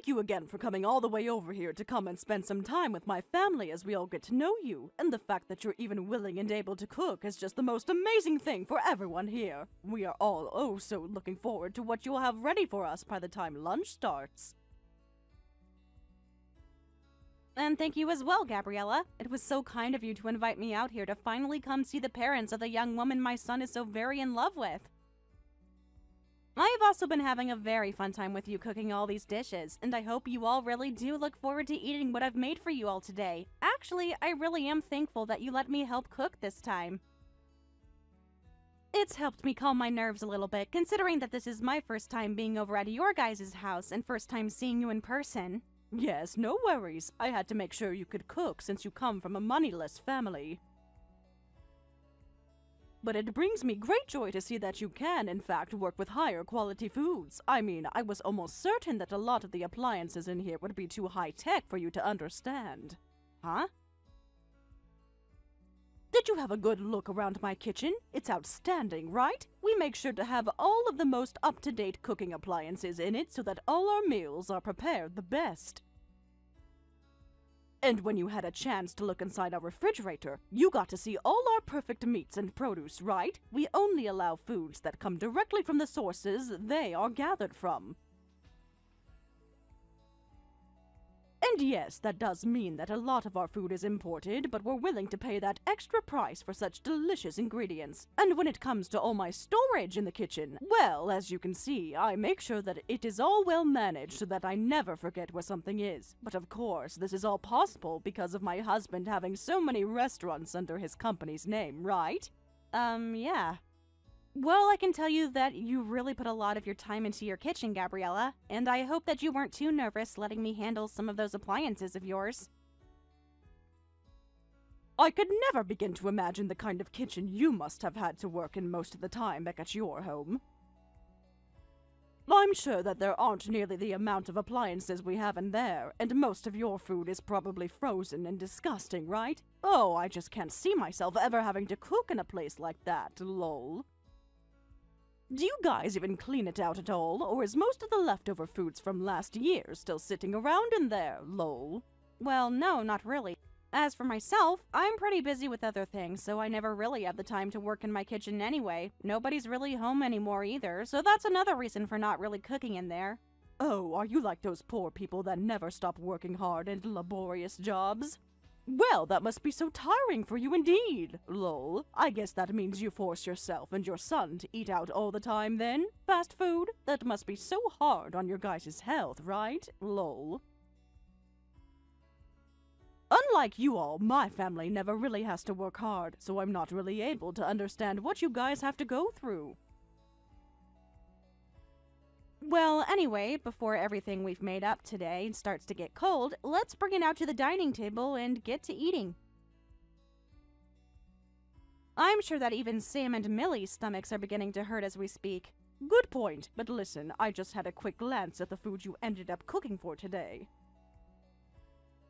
thank you again for coming all the way over here to come and spend some time with my family as we all get to know you. And the fact that you're even willing and able to cook is just the most amazing thing for everyone here. We are all oh so looking forward to what you'll have ready for us by the time lunch starts. And thank you as well, Gabriella. It was so kind of you to invite me out here to finally come see the parents of the young woman my son is so very in love with. I have also been having a very fun time with you cooking all these dishes, and I hope you all really do look forward to eating what I've made for you all today. Actually, I really am thankful that you let me help cook this time. It's helped me calm my nerves a little bit, considering that this is my first time being over at your guys' house and first time seeing you in person. Yes, no worries. I had to make sure you could cook since you come from a moneyless family. But it brings me great joy to see that you can, in fact, work with higher quality foods. I mean, I was almost certain that a lot of the appliances in here would be too high-tech for you to understand. Huh? Did you have a good look around my kitchen? It's outstanding, right? We make sure to have all of the most up-to-date cooking appliances in it so that all our meals are prepared the best. And when you had a chance to look inside our refrigerator, you got to see all our perfect meats and produce, right? We only allow foods that come directly from the sources they are gathered from. And yes, that does mean that a lot of our food is imported, but we're willing to pay that extra price for such delicious ingredients. And when it comes to all my storage in the kitchen, well, as you can see, I make sure that it is all well managed so that I never forget where something is. But of course, this is all possible because of my husband having so many restaurants under his company's name, right? Yeah. Well, I can tell you that you really put a lot of your time into your kitchen, Gabriella, and I hope that you weren't too nervous letting me handle some of those appliances of yours. I could never begin to imagine the kind of kitchen you must have had to work in most of the time back at your home. I'm sure that there aren't nearly the amount of appliances we have in there, and most of your food is probably frozen and disgusting, right? Oh, I just can't see myself ever having to cook in a place like that, lol. Do you guys even clean it out at all, or is most of the leftover foods from last year still sitting around in there, lol? Well, no, not really. As for myself, I'm pretty busy with other things, so I never really have the time to work in my kitchen anyway. Nobody's really home anymore either, so that's another reason for not really cooking in there. Oh, are you like those poor people that never stop working hard and laborious jobs? Well, that must be so tiring for you indeed, lol. I guess that means you force yourself and your son to eat out all the time then? Fast food? That must be so hard on your guys' health, right? Lol. Unlike you all, my family never really has to work hard, so I'm not really able to understand what you guys have to go through. Well, anyway, before everything we've made up today starts to get cold, let's bring it out to the dining table and get to eating. I'm sure that even Sam and Millie's stomachs are beginning to hurt as we speak. Good point, but listen, I just had a quick glance at the food you ended up cooking for today.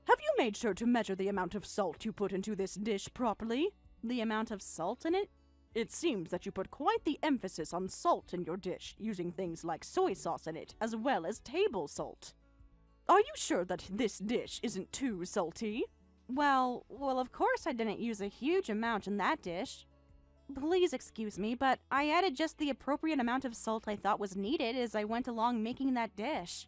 Have you made sure to measure the amount of salt you put into this dish properly? The amount of salt in it? It seems that you put quite the emphasis on salt in your dish, using things like soy sauce in it, as well as table salt. Are you sure that this dish isn't too salty? Well, of course I didn't use a huge amount in that dish. Please excuse me, but I added just the appropriate amount of salt I thought was needed as I went along making that dish.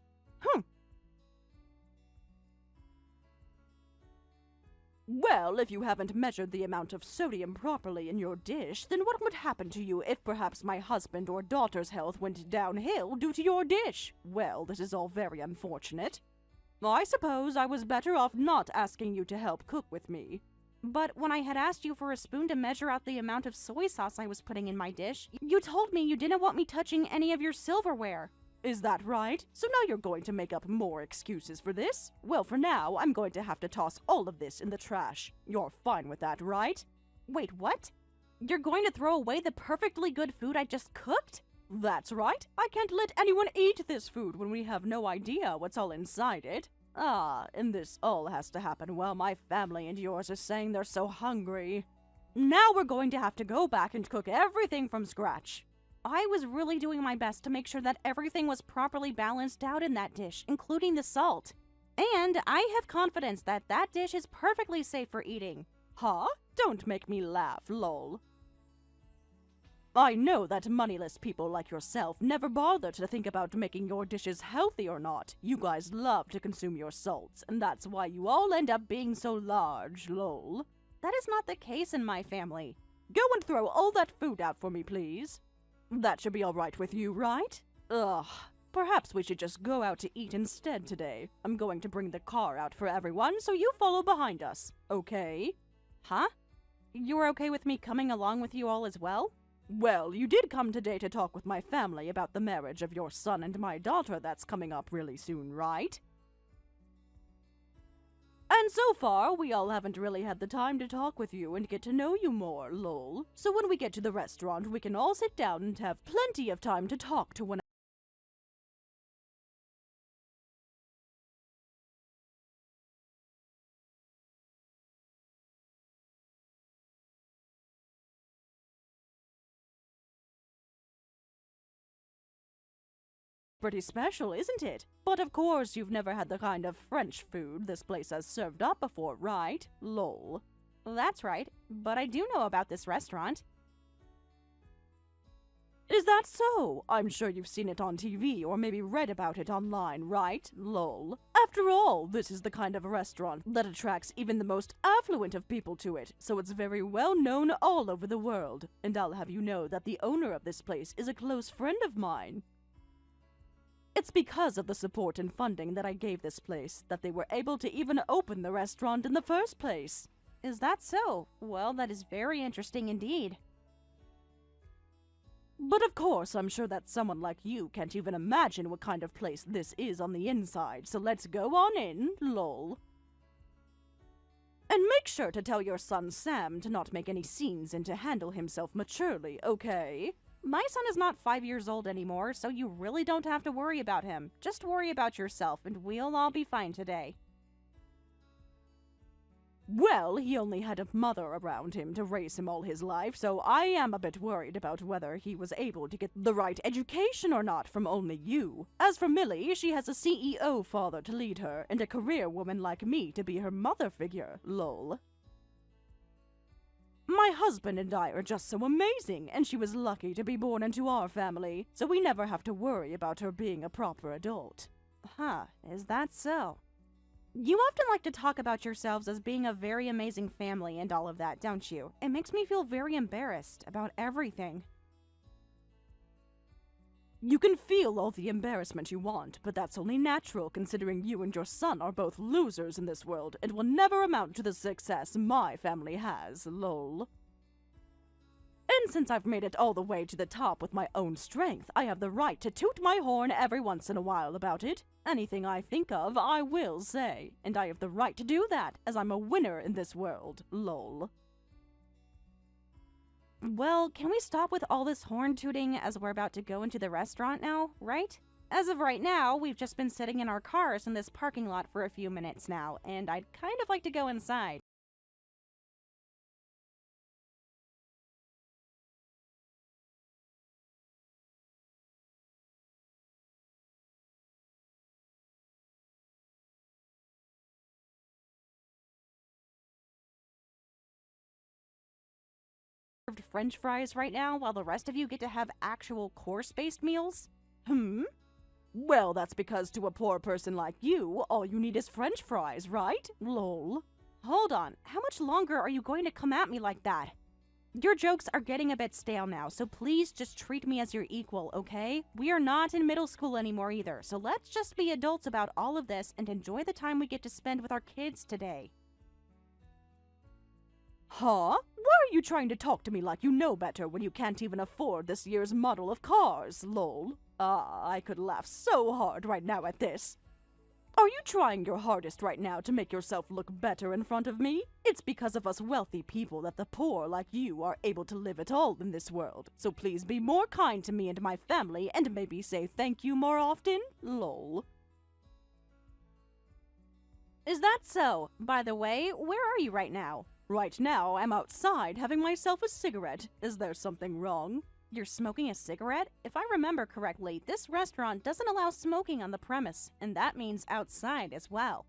Well, if you haven't measured the amount of sodium properly in your dish, then what would happen to you if perhaps my husband or daughter's health went downhill due to your dish? Well, this is all very unfortunate. I suppose I was better off not asking you to help cook with me. But when I had asked you for a spoon to measure out the amount of soy sauce I was putting in my dish, you told me you didn't want me touching any of your silverware. Is that right? So now you're going to make up more excuses for this? Well, for now, I'm going to have to toss all of this in the trash. You're fine with that, right? Wait, what? You're going to throw away the perfectly good food I just cooked? That's right. I can't let anyone eat this food when we have no idea what's all inside it. And this all has to happen while my family and yours are saying they're so hungry. Now we're going to have to go back and cook everything from scratch. I was really doing my best to make sure that everything was properly balanced out in that dish, including the salt. And I have confidence that that dish is perfectly safe for eating. Huh? Don't make me laugh, lol. I know that moneyless people like yourself never bother to think about making your dishes healthy or not. You guys love to consume your salts, and that's why you all end up being so large, lol. That is not the case in my family. Go and throw all that food out for me, please. That should be all right with you, right? Ugh. Perhaps we should just go out to eat instead today. I'm going to bring the car out for everyone, so you follow behind us, okay? Huh? You're okay with me coming along with you all as well? Well, you did come today to talk with my family about the marriage of your son and my daughter that's coming up really soon, right? And so far, we all haven't really had the time to talk with you and get to know you more, lol. So when we get to the restaurant, we can all sit down and have plenty of time to talk to one Pretty special, isn't it? But of course, you've never had the kind of French food this place has served up before, right? Lol. That's right, but I do know about this restaurant. Is that so? I'm sure you've seen it on TV or maybe read about it online, right? Lol. After all, this is the kind of restaurant that attracts even the most affluent of people to it, so it's very well known all over the world. And I'll have you know that the owner of this place is a close friend of mine. It's because of the support and funding that I gave this place that they were able to even open the restaurant in the first place. Is that so? Well, that is very interesting indeed. But of course, I'm sure that someone like you can't even imagine what kind of place this is on the inside, so let's go on in, lol. And make sure to tell your son Sam to not make any scenes and to handle himself maturely, okay? My son is not 5 years old anymore, so you really don't have to worry about him. Just worry about yourself, and we'll all be fine today. Well, he only had a mother around him to raise him all his life, so I am a bit worried about whether he was able to get the right education or not from only you. As for Millie, she has a CEO father to lead her, and a career woman like me to be her mother figure, lol. My husband and I are just so amazing, and she was lucky to be born into our family, so we never have to worry about her being a proper adult. Huh, is that so? You often like to talk about yourselves as being a very amazing family and all of that, don't you? It makes me feel very embarrassed about everything. You can feel all the embarrassment you want, but that's only natural considering you and your son are both losers in this world and will never amount to the success my family has, lol. And since I've made it all the way to the top with my own strength, I have the right to toot my horn every once in a while about it. Anything I think of, I will say, and I have the right to do that, as I'm a winner in this world, lol. Well, can we stop with all this horn tooting as we're about to go into the restaurant now, right? As of right now, we've just been sitting in our cars in this parking lot for a few minutes now, and I'd kind of like to go inside. French fries right now while the rest of you get to have actual course-based meals? Well, that's because to a poor person like you, all you need is French fries, right? Lol. Hold on, how much longer are you going to come at me like that? Your jokes are getting a bit stale now, so please just treat me as your equal, okay? We are not in middle school anymore either, so let's just be adults about all of this and enjoy the time we get to spend with our kids today. Huh? Why are you trying to talk to me like you know better when you can't even afford this year's model of cars, lol? I could laugh so hard right now at this. Are you trying your hardest right now to make yourself look better in front of me? It's because of us wealthy people that the poor like you are able to live at all in this world. So please be more kind to me and my family and maybe say thank you more often, lol. Is that so? By the way, where are you right now? Right now, I'm outside having myself a cigarette. Is there something wrong? You're smoking a cigarette? If I remember correctly, this restaurant doesn't allow smoking on the premise, and that means outside as well.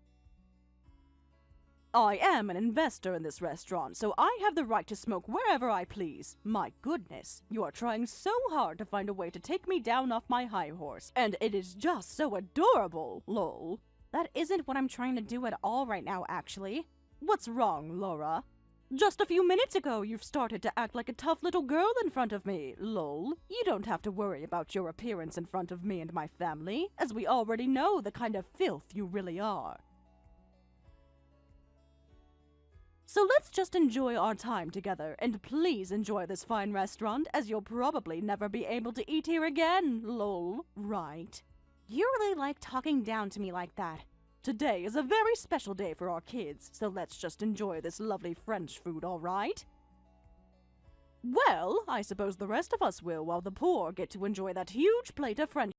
I am an investor in this restaurant, so I have the right to smoke wherever I please. My goodness, you are trying so hard to find a way to take me down off my high horse, and it is just so adorable, lol. That isn't what I'm trying to do at all right now, actually. What's wrong, Laura? Just a few minutes ago, you've started to act like a tough little girl in front of me, lol. You don't have to worry about your appearance in front of me and my family, as we already know the kind of filth you really are. So let's just enjoy our time together, and please enjoy this fine restaurant, as you'll probably never be able to eat here again, lol, right? You really like talking down to me like that. Today is a very special day for our kids, so let's just enjoy this lovely French food, alright? Well, I suppose the rest of us will, while the poor get to enjoy that huge plate of French.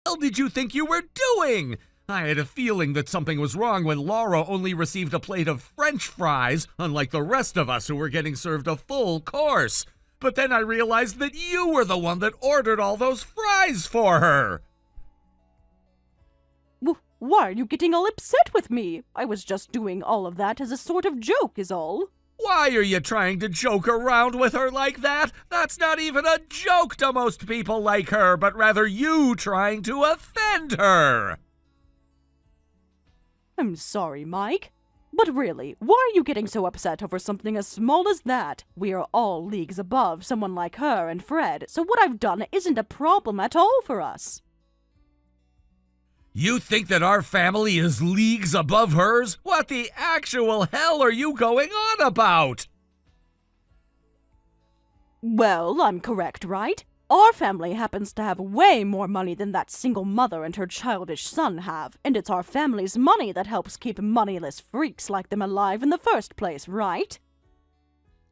What did you think you were doing? I had a feeling that something was wrong when Laura only received a plate of French fries, unlike the rest of us who were getting served a full course. But then I realized that you were the one that ordered all those fries for her. Why are you getting all upset with me? I was just doing all of that as a sort of joke is all. Why are you trying to joke around with her like that? That's not even a joke to most people like her, but rather you trying to offend her. I'm sorry, Mike. But really, why are you getting so upset over something as small as that? We are all leagues above someone like her and Fred, so what I've done isn't a problem at all for us. You think that our family is leagues above hers? What the actual hell are you going on about? Well, I'm correct, right? Our family happens to have way more money than that single mother and her childish son have, and it's our family's money that helps keep moneyless freaks like them alive in the first place, right?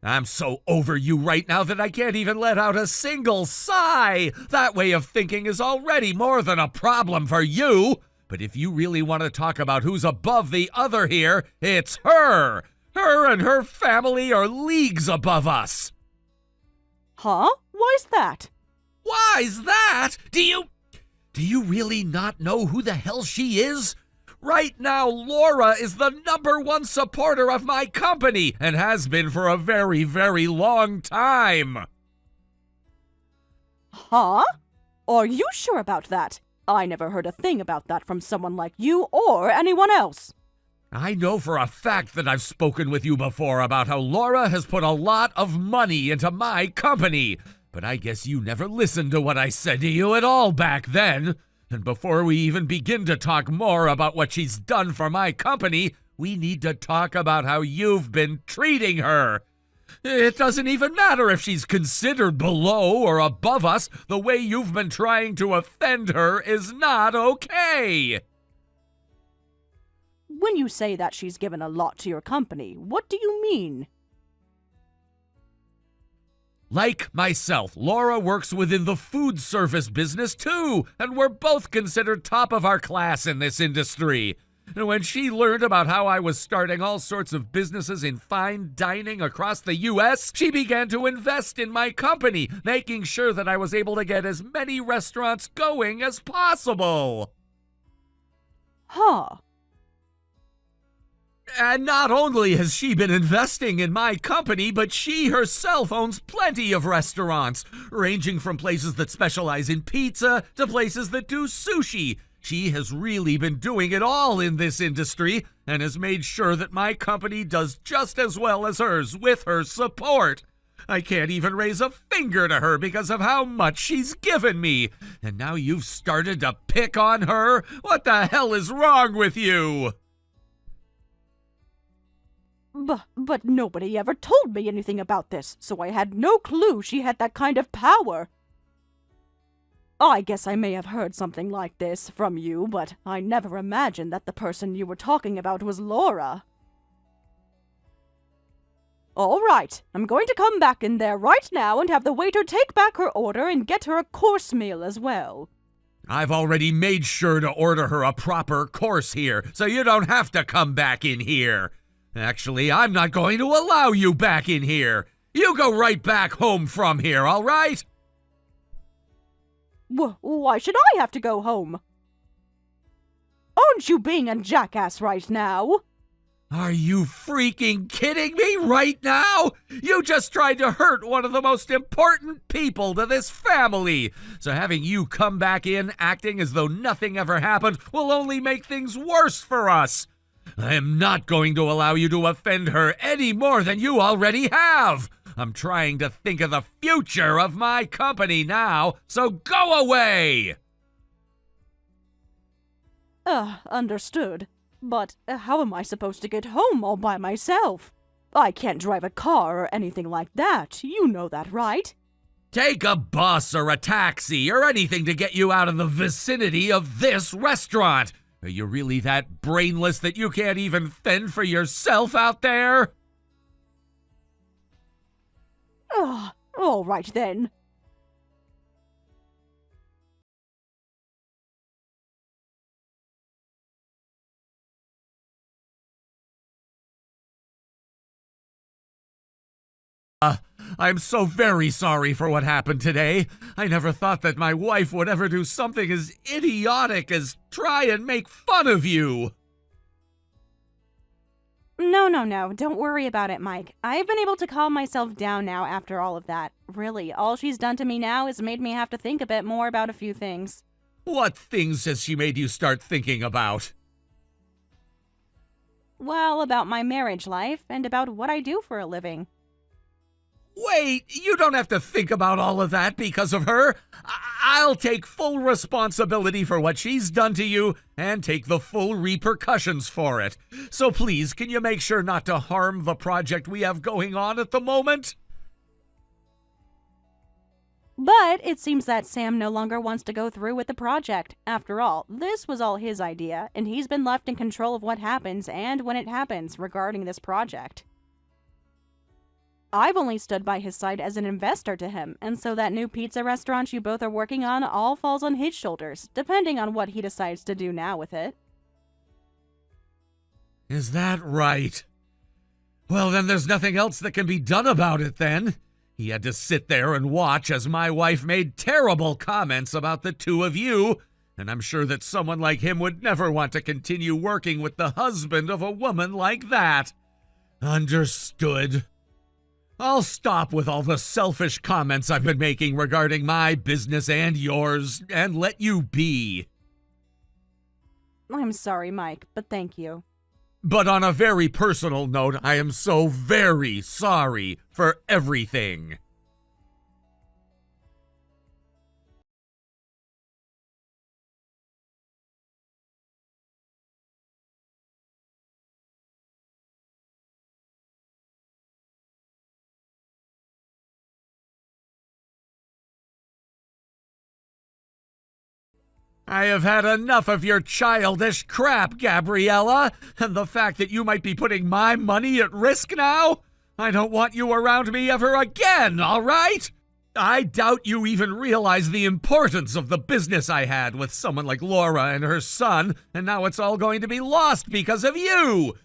I'm so over you right now that I can't even let out a single sigh. That way of thinking is already more than a problem for you. But if you really want to talk about who's above the other here, it's her. Her and her family are leagues above us. Huh? Why's that? Why's that? Do you really not know who the hell she is? Right now, Laura is the #1 supporter of my company and has been for a very, very long time. Huh? Are you sure about that? I never heard a thing about that from someone like you or anyone else. I know for a fact that I've spoken with you before about how Laura has put a lot of money into my company, but I guess you never listened to what I said to you at all back then. And before we even begin to talk more about what she's done for my company, we need to talk about how you've been treating her. It doesn't even matter if she's considered below or above us. The way you've been trying to offend her is not okay. When you say that she's given a lot to your company, what do you mean? Like myself, Laura works within the food service business too, and we're both considered top of our class in this industry. And when she learned about how I was starting all sorts of businesses in fine dining across the U.S., she began to invest in my company, making sure that I was able to get as many restaurants going as possible. Huh. And not only has she been investing in my company, but she herself owns plenty of restaurants, ranging from places that specialize in pizza to places that do sushi. She has really been doing it all in this industry and has made sure that my company does just as well as hers with her support. I can't even raise a finger to her because of how much she's given me. And now you've started to pick on her? What the hell is wrong with you? But nobody ever told me anything about this, so I had no clue she had that kind of power. I guess I may have heard something like this from you, but I never imagined that the person you were talking about was Laura. All right, I'm going to come back in there right now and have the waiter take back her order and get her a course meal as well. I've already made sure to order her a proper course here, so you don't have to come back in here. Actually, I'm not going to allow you back in here. You go right back home from here, all right? Why should I have to go home? Aren't you being a jackass right now? Are you freaking kidding me right now? You just tried to hurt one of the most important people to this family. So having you come back in acting as though nothing ever happened will only make things worse for us. I am not going to allow you to offend her any more than you already have. I'm trying to think of the future of my company now, so go away! Understood. But how am I supposed to get home all by myself? I can't drive a car or anything like that. You know that, right? Take a bus or a taxi or anything to get you out of the vicinity of this restaurant. Are you really that brainless that you can't even fend for yourself out there? All right then. I'm so very sorry for what happened today. I never thought that my wife would ever do something as idiotic as try and make fun of you. No. Don't worry about it, Mike. I've been able to calm myself down now after all of that. Really, all she's done to me now is made me have to think a bit more about a few things. What things has she made you start thinking about? Well, about my marriage life and about what I do for a living. Wait, you don't have to think about all of that because of her. I'll take full responsibility for what she's done to you and take the full repercussions for it. So please, can you make sure not to harm the project we have going on at the moment? But it seems that Sam no longer wants to go through with the project. After all, this was all his idea, and he's been left in control of what happens and when it happens regarding this project. I've only stood by his side as an investor to him, and so that new pizza restaurant you both are working on all falls on his shoulders, depending on what he decides to do now with it. Is that right? Well, then there's nothing else that can be done about it then. He had to sit there and watch as my wife made terrible comments about the two of you, and I'm sure that someone like him would never want to continue working with the husband of a woman like that. Understood. I'll stop with all the selfish comments I've been making regarding my business and yours, and let you be. I'm sorry, Mike, but thank you. But on a very personal note, I am so very sorry for everything. I have had enough of your childish crap, Gabriella, and the fact that you might be putting my money at risk now. I don't want you around me ever again, all right? I doubt you even realize the importance of the business I had with someone like Laura and her son, and now it's all going to be lost because of you.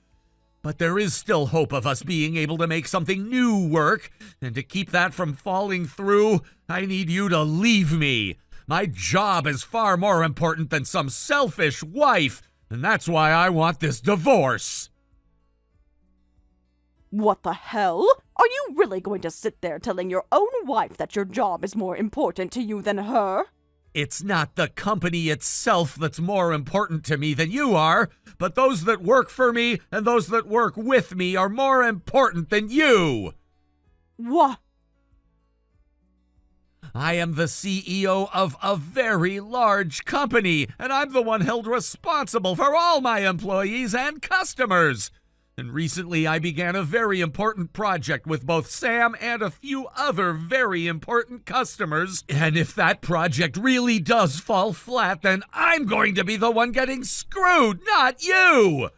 But there is still hope of us being able to make something new work, and to keep that from falling through, I need you to leave me. My job is far more important than some selfish wife, and that's why I want this divorce. What the hell? Are you really going to sit there telling your own wife that your job is more important to you than her? It's not the company itself that's more important to me than you are, but those that work for me and those that work with me are more important than you. What? I am the CEO of a very large company, and I'm the one held responsible for all my employees and customers. And recently I began a very important project with both Sam and a few other very important customers. And if that project really does fall flat, then I'm going to be the one getting screwed, not you.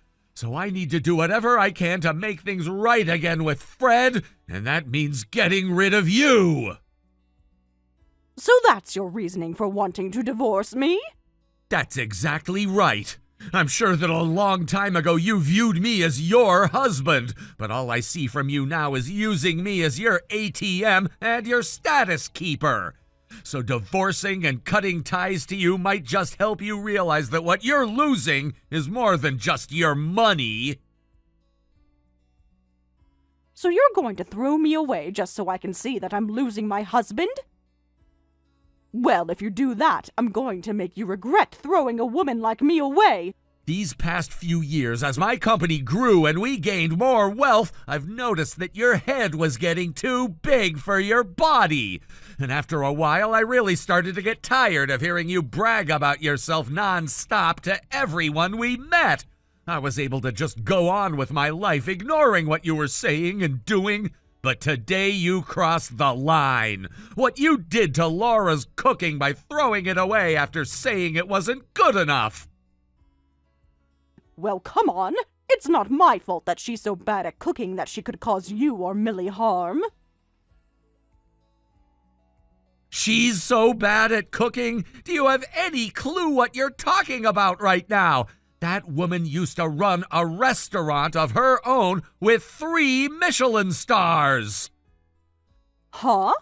So I need to do whatever I can to make things right again with Fred, and that means getting rid of you. So that's your reasoning for wanting to divorce me? That's exactly right. I'm sure that a long time ago you viewed me as your husband, but all I see from you now is using me as your ATM and your status keeper. So divorcing and cutting ties to you might just help you realize that what you're losing is more than just your money. So you're going to throw me away just so I can see that I'm losing my husband? Well, if you do that, I'm going to make you regret throwing a woman like me away. These past few years, as my company grew and we gained more wealth, I've noticed that your head was getting too big for your body. And after a while, I really started to get tired of hearing you brag about yourself non-stop to everyone we met. I was able to just go on with my life, ignoring what you were saying and doing. But today you crossed the line. What you did to Laura's cooking by throwing it away after saying it wasn't good enough. Well, come on. It's not my fault that she's so bad at cooking that she could cause you or Millie harm. She's so bad at cooking? Do you have any clue what you're talking about right now? That woman used to run a restaurant of her own with 3 Michelin stars. Huh?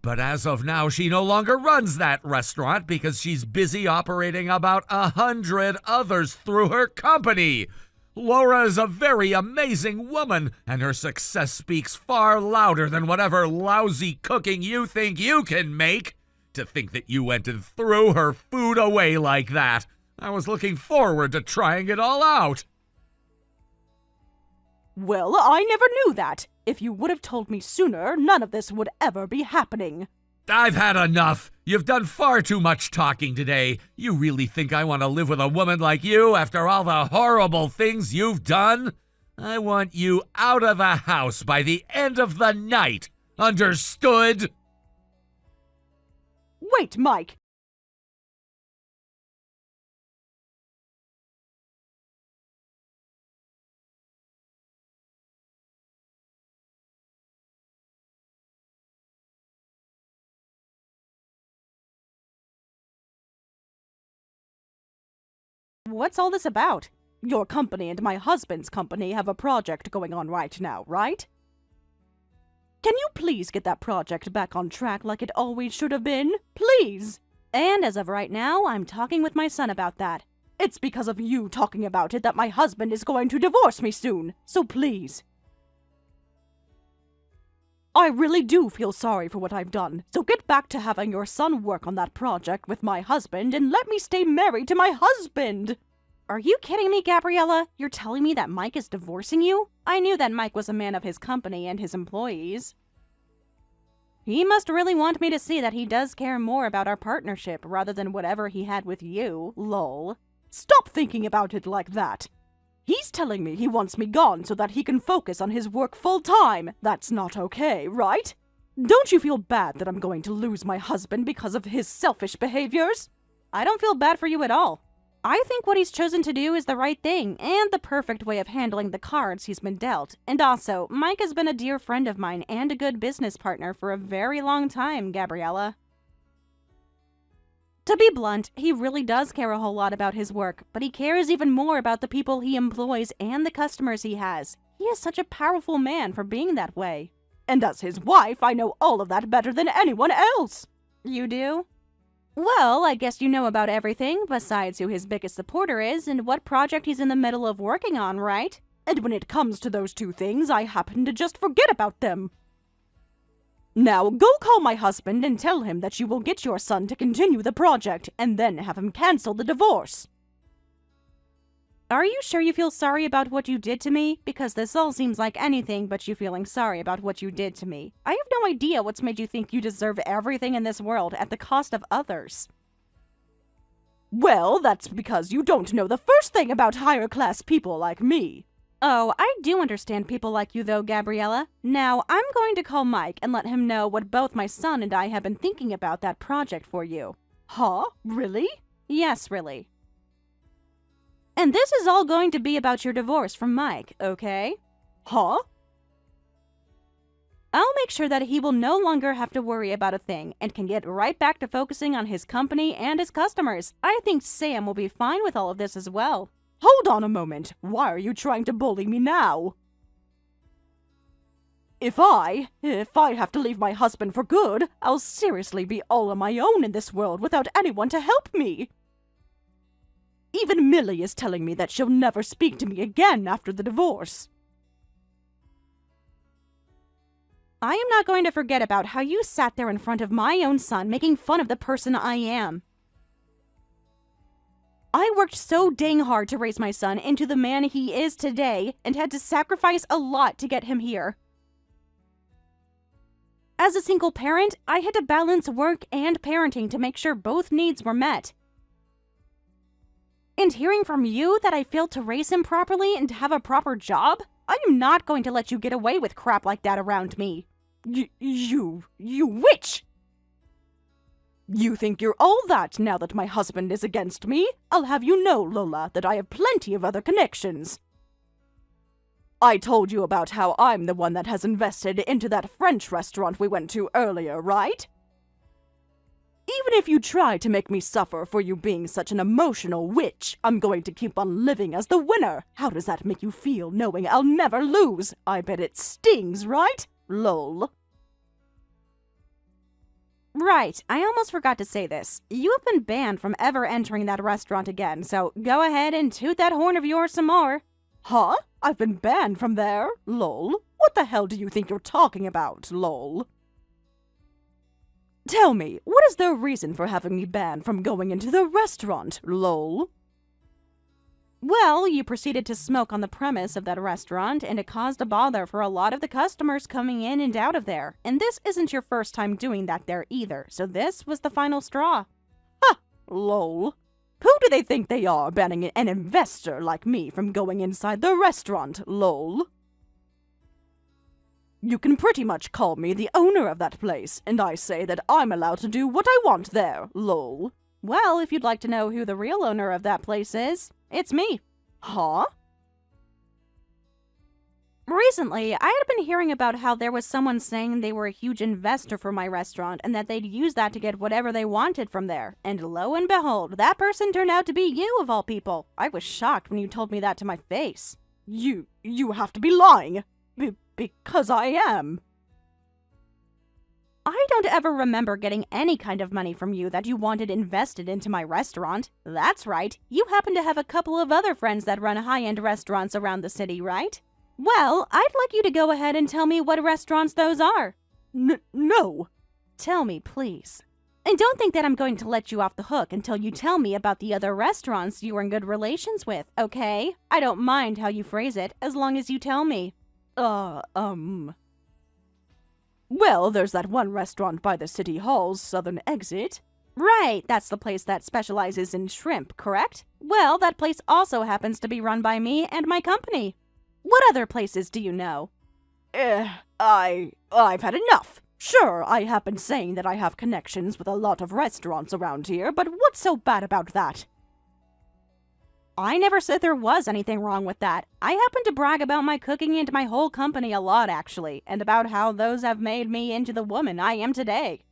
But as of now, she no longer runs that restaurant because she's busy operating about 100 others through her company. Laura is a very amazing woman, and her success speaks far louder than whatever lousy cooking you think you can make. To think that you went and threw her food away like that. I was looking forward to trying it all out. Well, I never knew that. If you would have told me sooner, none of this would ever be happening. I've had enough. You've done far too much talking today. You really think I want to live with a woman like you after all the horrible things you've done? I want you out of the house by the end of the night. Understood? Wait, Mike. What's all this about? Your company and my husband's company have a project going on right now, right? Can you please get that project back on track like it always should have been? Please! And as of right now, I'm talking with my son about that. It's because of you talking about it that my husband is going to divorce me soon, so please. I really do feel sorry for what I've done, so get back to having your son work on that project with my husband and let me stay married to my husband! Are you kidding me, Gabriella? You're telling me that Mike is divorcing you? I knew that Mike was a man of his company and his employees. He must really want me to see that he does care more about our partnership rather than whatever he had with you, lol. Stop thinking about it like that! He's telling me he wants me gone so that he can focus on his work full-time. That's not okay, right? Don't you feel bad that I'm going to lose my husband because of his selfish behaviors? I don't feel bad for you at all. I think what he's chosen to do is the right thing and the perfect way of handling the cards he's been dealt. And also, Mike has been a dear friend of mine and a good business partner for a very long time, Gabriella. To be blunt, he really does care a whole lot about his work, but he cares even more about the people he employs and the customers he has. He is such a powerful man for being that way. And as his wife, I know all of that better than anyone else. You do? Well, I guess you know about everything besides who his biggest supporter is and what project he's in the middle of working on, right? And when it comes to those two things, I happen to just forget about them. Now, go call my husband and tell him that you will get your son to continue the project, and then have him cancel the divorce. Are you sure you feel sorry about what you did to me? Because this all seems like anything but you feeling sorry about what you did to me. I have no idea what's made you think you deserve everything in this world at the cost of others. Well, that's because you don't know the first thing about higher-class people like me. Oh, I do understand people like you though, Gabriella. Now, I'm going to call Mike and let him know what both my son and I have been thinking about that project for you. Huh? Really? Yes, really. And this is all going to be about your divorce from Mike, okay? Huh? I'll make sure that he will no longer have to worry about a thing and can get right back to focusing on his company and his customers. I think Sam will be fine with all of this as well. Hold on a moment. Why are you trying to bully me now? If I have to leave my husband for good, I'll seriously be all on my own in this world without anyone to help me. Even Millie is telling me that she'll never speak to me again after the divorce. I am not going to forget about how you sat there in front of my own son making fun of the person I am. I worked so dang hard to raise my son into the man he is today and had to sacrifice a lot to get him here. As a single parent, I had to balance work and parenting to make sure both needs were met. And hearing from you that I failed to raise him properly and to have a proper job, I am not going to let you get away with crap like that around me. You witch! You think you're all that now that my husband is against me? I'll have you know, Lola, that I have plenty of other connections. I told you about how I'm the one that has invested into that French restaurant we went to earlier, right? Even if you try to make me suffer for you being such an emotional witch, I'm going to keep on living as the winner. How does that make you feel, knowing I'll never lose? I bet it stings, right? Lol. Right, I almost forgot to say this. You have been banned from ever entering that restaurant again, so go ahead and toot that horn of yours some more. Huh? I've been banned from there? Lol. What the hell do you think you're talking about? Lol. Tell me, what is the reason for having me banned from going into the restaurant? Lol. Well, you proceeded to smoke on the premise of that restaurant, and it caused a bother for a lot of the customers coming in and out of there. And this isn't your first time doing that there either, so this was the final straw. Ha! Lol. Who do they think they are, banning an investor like me from going inside the restaurant? Lol. You can pretty much call me the owner of that place, and I say that I'm allowed to do what I want there. Lol. Well, if you'd like to know who the real owner of that place is, it's me. Huh? Recently, I had been hearing about how there was someone saying they were a huge investor for my restaurant and that they'd use that to get whatever they wanted from there. And lo and behold, that person turned out to be you of all people. I was shocked when you told me that to my face. You have to be lying. Because I am. I don't ever remember getting any kind of money from you that you wanted invested into my restaurant. That's right, you happen to have a couple of other friends that run high-end restaurants around the city, right? Well, I'd like you to go ahead and tell me what restaurants those are. No. Tell me, please. And don't think that I'm going to let you off the hook until you tell me about the other restaurants you were in good relations with, okay? I don't mind how you phrase it, as long as you tell me. Well, there's that one restaurant by the city hall's southern exit. Right, that's the place that specializes in shrimp, correct? Well, that place also happens to be run by me and my company. What other places do you know? I've had enough. Sure, I have been saying that I have connections with a lot of restaurants around here, but what's so bad about that? I never said there was anything wrong with that. I happen to brag about my cooking and my whole company a lot, actually, and about how those have made me into the woman I am today.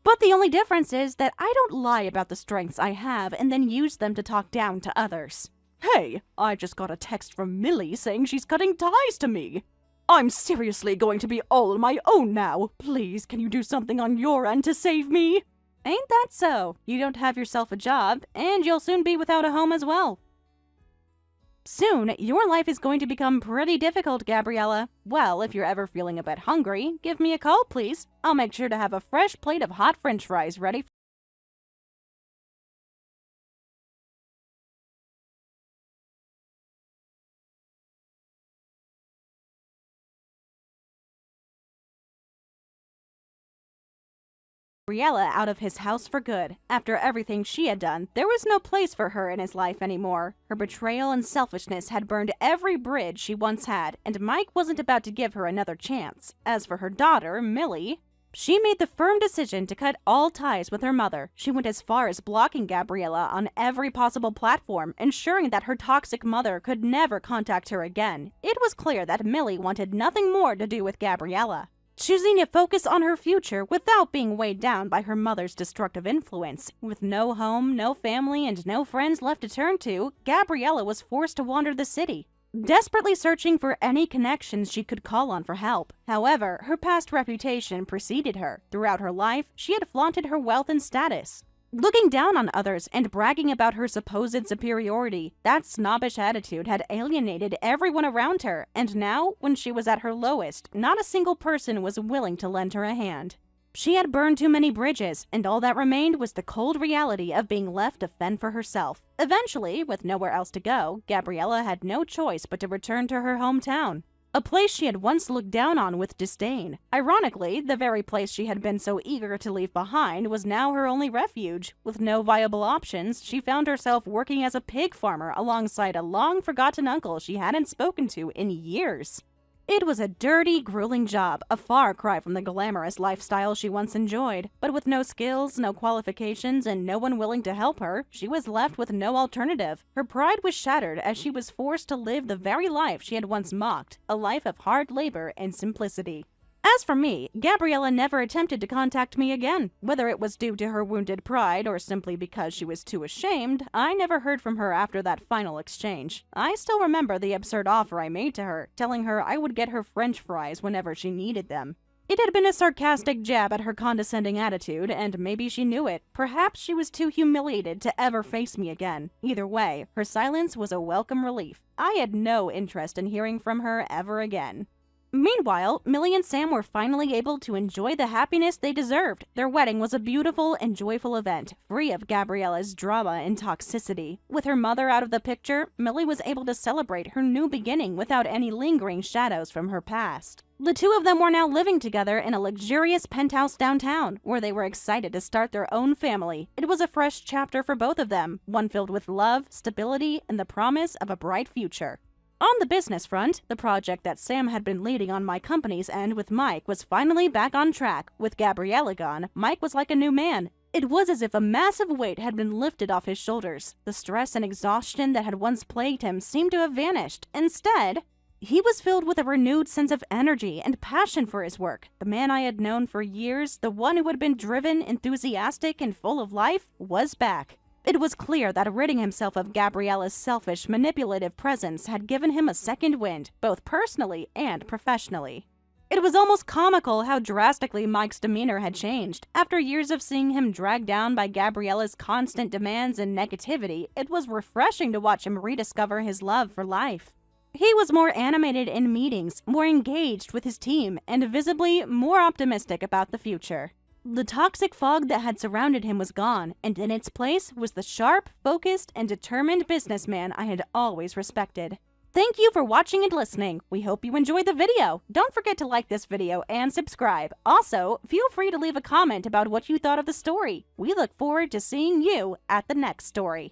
But the only difference is that I don't lie about the strengths I have and then use them to talk down to others. Hey, I just got a text from Millie saying she's cutting ties to me. I'm seriously going to be all on my own now. Please, can you do something on your end to save me? Ain't that so? You don't have yourself a job, and you'll soon be without a home as well. Soon, your life is going to become pretty difficult, Gabriella. Well, if you're ever feeling a bit hungry, give me a call, please. I'll make sure to have a fresh plate of hot French fries ready. Gabriella out of his house for good. After everything she had done, there was no place for her in his life anymore. Her betrayal and selfishness had burned every bridge she once had, and Mike wasn't about to give her another chance. As for her daughter, Millie, she made the firm decision to cut all ties with her mother. She went as far as blocking Gabriella on every possible platform, ensuring that her toxic mother could never contact her again. It was clear that Millie wanted nothing more to do with Gabriella. Choosing to focus on her future without being weighed down by her mother's destructive influence. With no home, no family, and no friends left to turn to, Gabriella was forced to wander the city, desperately searching for any connections she could call on for help. However, her past reputation preceded her. Throughout her life, she had flaunted her wealth and status, looking down on others and bragging about her supposed superiority. That snobbish attitude had alienated everyone around her, and now, when she was at her lowest, not a single person was willing to lend her a hand. She had burned too many bridges, and all that remained was the cold reality of being left to fend for herself. Eventually, with nowhere else to go, Gabriella had no choice but to return to her hometown, a place she had once looked down on with disdain. Ironically, the very place she had been so eager to leave behind was now her only refuge. With no viable options, she found herself working as a pig farmer alongside a long-forgotten uncle she hadn't spoken to in years. It was a dirty, grueling job, a far cry from the glamorous lifestyle she once enjoyed. But with no skills, no qualifications, and no one willing to help her, she was left with no alternative. Her pride was shattered as she was forced to live the very life she had once mocked, a life of hard labor and simplicity. As for me, Gabriella never attempted to contact me again. Whether it was due to her wounded pride or simply because she was too ashamed, I never heard from her after that final exchange. I still remember the absurd offer I made to her, telling her I would get her French fries whenever she needed them. It had been a sarcastic jab at her condescending attitude, and maybe she knew it. Perhaps she was too humiliated to ever face me again. Either way, her silence was a welcome relief. I had no interest in hearing from her ever again. Meanwhile, Millie and Sam were finally able to enjoy the happiness they deserved. Their wedding was a beautiful and joyful event, free of Gabriella's drama and toxicity. With her mother out of the picture, Millie was able to celebrate her new beginning without any lingering shadows from her past. The two of them were now living together in a luxurious penthouse downtown, where they were excited to start their own family. It was a fresh chapter for both of them, one filled with love, stability, and the promise of a bright future. On the business front, the project that Sam had been leading on my company's end with Mike was finally back on track. With Gabriella gone, Mike was like a new man. It was as if a massive weight had been lifted off his shoulders. The stress and exhaustion that had once plagued him seemed to have vanished. Instead, he was filled with a renewed sense of energy and passion for his work. The man I had known for years, the one who had been driven, enthusiastic, and full of life, was back. It was clear that ridding himself of Gabriella's selfish, manipulative presence had given him a second wind, both personally and professionally. It was almost comical how drastically Mike's demeanor had changed. After years of seeing him dragged down by Gabriella's constant demands and negativity, it was refreshing to watch him rediscover his love for life. He was more animated in meetings, more engaged with his team, and visibly more optimistic about the future. The toxic fog that had surrounded him was gone, and in its place was the sharp, focused, and determined businessman I had always respected. Thank you for watching and listening. We hope you enjoyed the video. Don't forget to like this video and subscribe. Also, feel free to leave a comment about what you thought of the story. We look forward to seeing you at the next story.